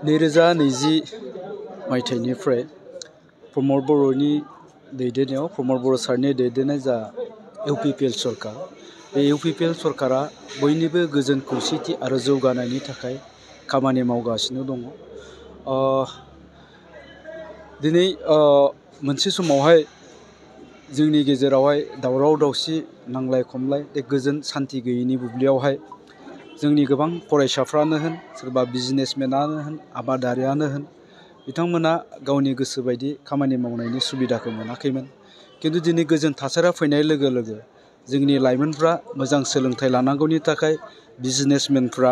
2020 मायथाइनिफ्राय प्रमद बर'नि दैदेननायाव प्रमद बर' सारनि दैदेननाय जा इउपिपिएल सरकार बे इउपिपिएल सरकारा बयनिबो गोजोन खौसेथि आरो जौगानायनि थाखाय खामानि मावगासिनो दङ। दिनै मोनसे समावहाय जोंनि गेजेरावहाय दावराव दावसि नांलाय खमलाय गोजोन सान्थि गैयैनि बुब्लियावहाय जोंनि गोबां फरायसाफ्रानो होन सोरबा बिजनेसमेनानो होन आबादारियानो होन बिथांमोना गावनि गोसो बायदि खामानि मावनायनि सुबिदाखौ मोनाखैमोन। किन्तु दिनै गोजोन थासारिया फैनाय लोगो लोगो जोंनि लाइमोनफ्रा मोजां सोलोंथाइ लानांगौनि थाखाय बिजनेसमेनफ्रा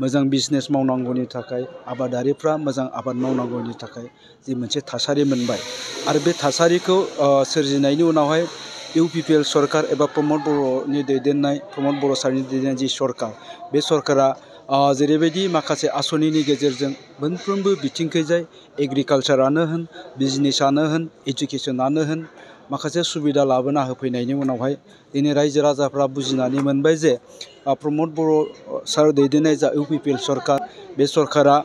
मोजां बिजनेस मावनांगौनि थाखाय आबादारिफ्रा मोजां आबाद मावनांगौनि थाखाय जि मोनसे थासारि मोनबाय आरो बे थासारिखौ सोरजिनायनि उनावहाय इउपिपिएल सरकार एबा प्रमद बर'नि दैदेननाय प्रमद बर' सारनि दैदेननाय जि सरकार बे सरकारा जेरैबायदि माखासे आसनिनि गेजेरजों मोनफ्रोमबो बिथिंखैजाय एग्रिकालचारानो होन बिजनेसआनो होन एजुकेसनानो होन माखासे सुबिदा लाबोना होफैनायनि उनावहाय दिनै रायजो राजाफ्रा बुजिनानै मोनबाय जे प्रमद बर' सार दैदेननाय जा इउपिपिएल सरकार बे सरकारा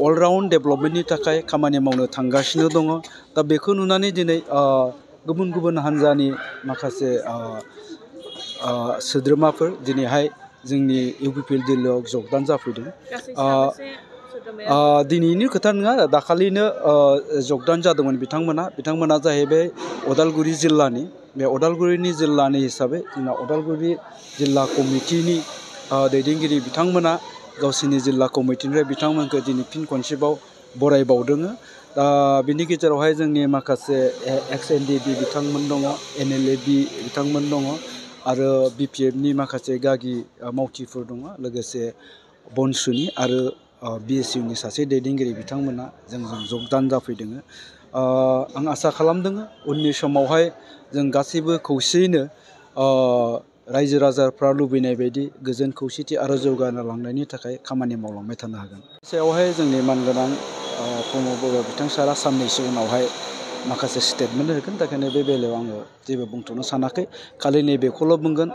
अलराउन्ड डेभेलपमेन्टनि थाखाय खामानि मावनो थांगासिनो दङ। दा बेखौ नुनानै दिनै गुबुन गुबुन हान्जानि माखासे सोद्रोमाफोर दिनैहाय जोंनि इउपिपिएल दिल्लीयाव जगदान जाफैदों। दिनैनि खोथा नङा दाखालिनो जगदान जादोंमोन बिथांमोना जाहैबाय उदालगुरि जिल्लानि बे उदालगुरिनि जिल्लानि हिसाबै जोंना उदालगुरि जिल्ला कमिटिनि दैदेनगिरि बिथांमोना गावसिनि जिल्ला कमिटिनिफ्राय बिथांमोनखौ दिनै फिन खनसेबाव बरायबावदों। दा बिनि गेजेरावहाय जोंनि माखासे एक्स एनडिबि बिथांमोन दङ एनएलएबि बिथांमोन दङ आरो बिपिएफनि माखासे गागि मावथिफोर दङ लोगोसे बनसुनि आरो बिएसइउनि सासे दैदेनगिरि बिथांमोना जोंजों जगदान जाफैदों। आं आसा खालामदों उननि समावहाय जों गासैबो खौसेयैनो रायजो राजाफ्रा लुबैनाय बायदि गोजोन खौसेथि आरो जौगानो लांनायनि थाखाय खामानि मावलांबाय थानो हागोन। सायावहाय जोंनि मानगोनां प्रमद बर' बिथां सारा साननैसो उनावहाय माखासे स्टेटमेन्ट होगोन। दा बेखायनो बे बेलायाव आङो जेबो बुंथ'नो सानाखै खालि नैबेखौल' बुंगोन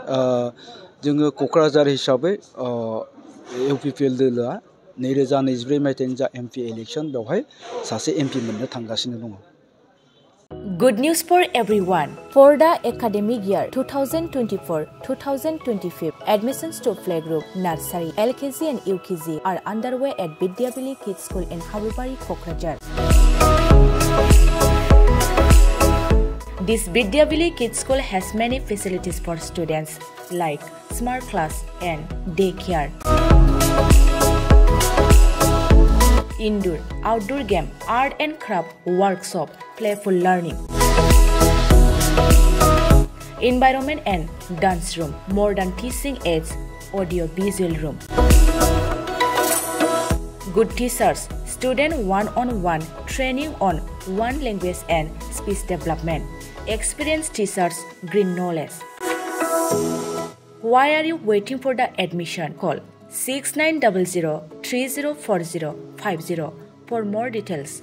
जोङो क'क्राझार हिसाबै इउपिपिएल दोलोआ 2024 मायथाइनि जा एमपि इलेक्सन बेवहाय सासे एमपि मोननो थांगासिनो दङ। Good news for everyone. For the academic year 2024-2025, admissions to playgroup, nursery, LKG and UKG are underway at Vidyavili Kids School in Habubari, Kokrajhar. This Vidyavili Kids School has many facilities for students like smart class and daycare, indoor, outdoor game, art and craft workshop, playful learning, environment and dance room, modern teaching aids, audio visual room, good teachers, student one-on-one training on one language and speech development, experienced teachers, green knowledge. Why are you waiting for the admission? Call 6900 304050 for more details.